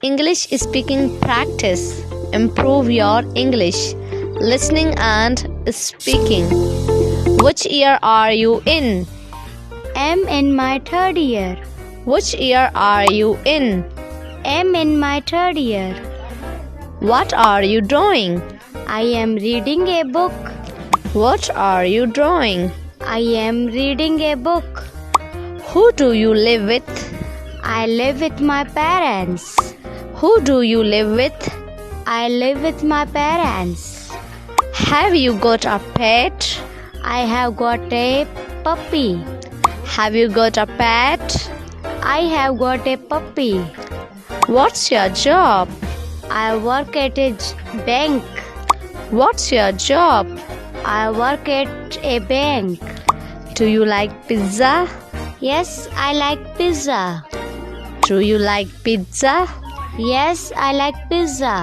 English speaking practice. Improve your English listening and speaking. Which year are you in? I'm in my third year. Which year are you in? I'm in my third year. What are you doing? I am reading a book. What are you drawing? I am reading a book. Who do you live with? I live with my parents. Who do you live with? I live with my parents. Have you got a pet? I have got a puppy. Have you got a pet? I have got a puppy. What's your job? I work at a bank. What's your job? I work at a bank. Do you like pizza? Yes, I like pizza. Do you like pizza? Yes, I like pizza.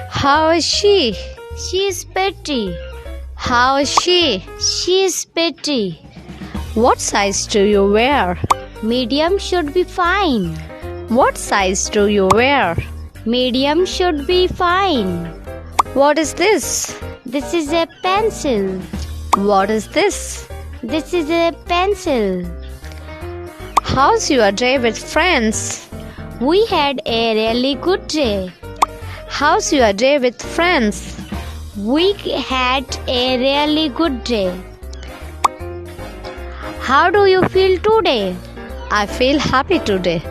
How is she? She is pretty. How is she? She is pretty. What size do you wear? Medium should be fine. What size do you wear? Medium should be fine. What is this? This is a pencil. What is this? This is a pencil. How's your day with friends? We had a really good day. How's your day with friends? We had a really good day. How do you feel today? I feel happy today.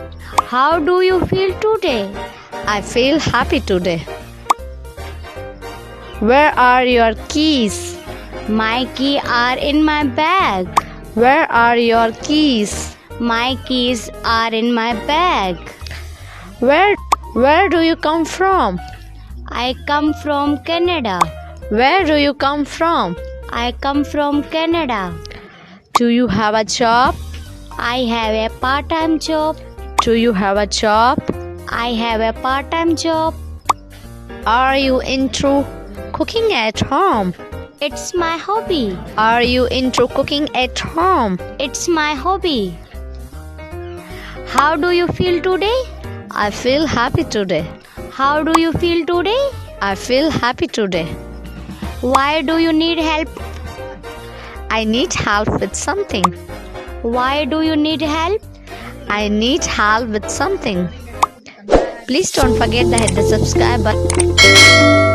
How do you feel today? I feel happy today. Where are your keys? My keys are in my bag. Where are your keys? My keys are in my bag. Where do you come from? I come from Canada. Where do you come from? I come from Canada. Do you have a job? I have a part-time job. Do you have a job? I have a part-time job. Are you into cooking at home? It's my hobby. Are you into cooking at home? It's my hobby. How do you feel today? I feel happy today. How do you feel today? I feel happy today. Why do you need help? I need help with something. Why do you need help? I need help with something. Please don't forget to hit the subscribe button.